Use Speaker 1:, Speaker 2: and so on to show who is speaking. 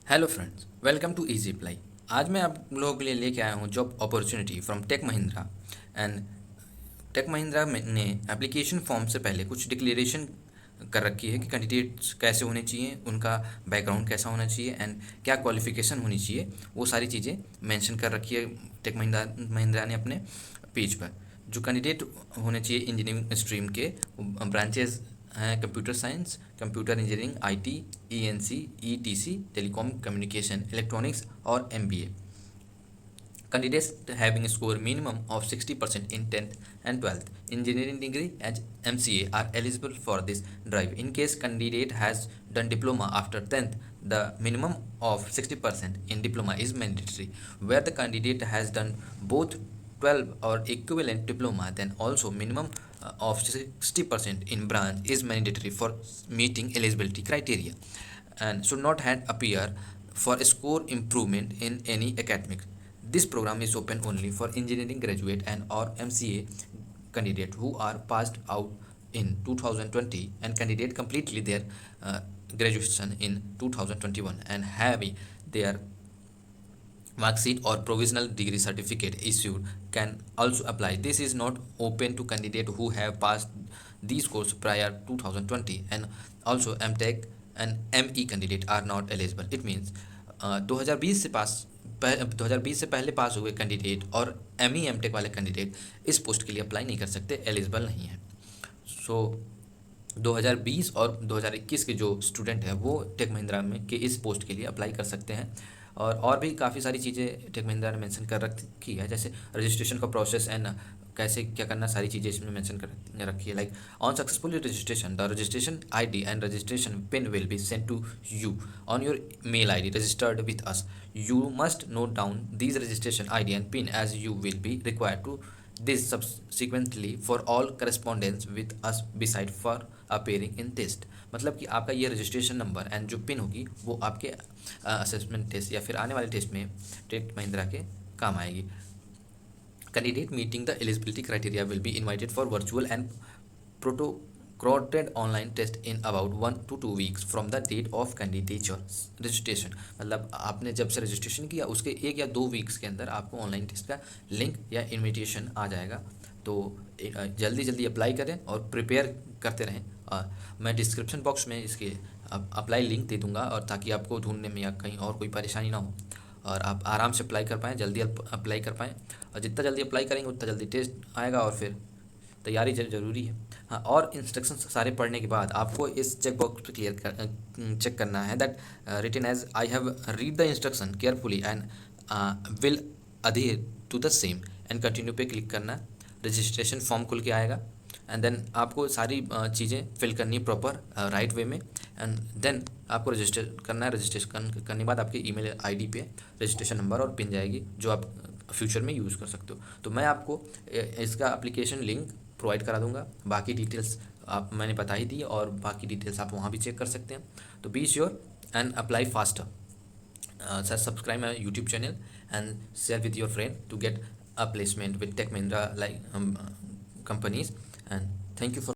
Speaker 1: Hello friends, welcome to easy apply. आज मैं आप लोगों के लिए लेके आया हूँ job opportunity from Tech Mahindra. And Tech Mahindra ने एप्लीकेशन फॉर्म से पहले कुछ डिक्लेरेशन कर रखी है कि कैंडिडेट्स कैसे होने चाहिए, उनका बैकग्राउंड कैसा होना चाहिए एंड क्या क्वालिफिकेशन होनी चाहिए। वो सारी चीज़ें मेंशन कर रखी है टेक महिंद्रा ने अपने पेज पर। जो कैंडिडेट होने चाहिए इंजीनियरिंग स्ट्रीम के ब्रांचेस हैं computer science, computer engineering, IT, ENC, etc, telecom communication, electronics और MBA. Candidates having score minimum of 60% in 10th and 12th engineering degree as MCA are eligible for this drive. In case candidate has done diploma after 10th, the minimum of 60% in diploma is mandatory. Where the candidate has done both 12 or equivalent diploma, then also minimum of 60% in branch is mandatory for meeting eligibility criteria and should not had appear for score improvement in any academic. This program is open only for engineering graduate and or MCA candidate who are passed out in 2020 and candidate completely their graduation in 2021 and have their marksheet or provisional degree certificate issued can also apply. This is not open to candidate who have passed these course prior 2020 and also MTech and ME candidate are not eligible. It means 2020 से पास 2020 से पहले पास हुए candidate और M E M take वाले candidate इस post के लिए apply नहीं कर सकते, एलिजिबल नहीं है। सो 2020 और 2021 के जो स्टूडेंट हैं वो टेक महिंद्रा में के इस पोस्ट के लिए अप्लाई कर सकते हैं। और भी काफ़ी सारी चीज़ें टेक महिंद्रा ने मेंशन कर रखी है, जैसे रजिस्ट्रेशन का प्रोसेस एंड कैसे क्या करना, सारी चीज़ें इसमें मेंशन कर रखी है। Like on successful registration the registration ID and registration pin will be sent to you on your mail ID registered with us. You must note down these registration ID and PIN as you will be required to this subsequently for all correspondence with us beside for appearing in test। मतलब कि आपका ये registration number and जो pin होगी वो आपके assessment test या फिर आने वाले टेस्ट में टेक महिंद्रा के काम आएगी। Candidate meeting the eligibility criteria will be invited for virtual and protracted online test in about 1 to 2 weeks from the date of candidature registration। मतलब आपने जब से रजिस्ट्रेशन किया उसके 1 या 2 वीक्स के अंदर आपको ऑनलाइन टेस्ट का लिंक या इनविटेशन आ जाएगा। तो जल्दी जल्दी अप्लाई करें और प्रिपेयर करते रहें। मैं डिस्क्रिप्शन बॉक्स में इसके अप्लाई लिंक दे दूंगा और ताकि आपको ढूंढने में या कहीं और कोई परेशानी ना हो और आप आराम से अप्लाई कर पाएँ, जल्दी अप्लाई कर पाएँ। और जितना जल्दी अप्लाई करेंगे उतना जल्दी टेस्ट आएगा और फिर तैयारी ज़रूरी है। हाँ, और इंस्ट्रक्शन सारे पढ़ने के बाद आपको इस चेक बॉक्स पर चेक करना है that written as I have read the instruction carefully and will adhere to the same and continue पे क्लिक करना। रजिस्ट्रेशन फॉर्म खुल के आएगा एंड देन आपको सारी चीज़ें फिल करनी है प्रॉपर राइट वे में एंड देन आपको रजिस्टर करना है। रजिस्ट्रेशन करने के बाद आपके ईमेल आईडी पे रजिस्ट्रेशन नंबर और पिन जाएगी जो आप फ्यूचर में यूज़ कर सकते हो। तो मैं आपको इसका एप्लीकेशन लिंक प्रोवाइड करा दूंगा। बाकी डिटेल्स आप मैंने बता ही दी और बाकी डिटेल्स आप वहाँ भी चेक कर सकते हैं। तो be sure and apply faster. Subscribe my YouTube channel and share with your friend to get a placement with Tech Mahindra like companies, and thank you for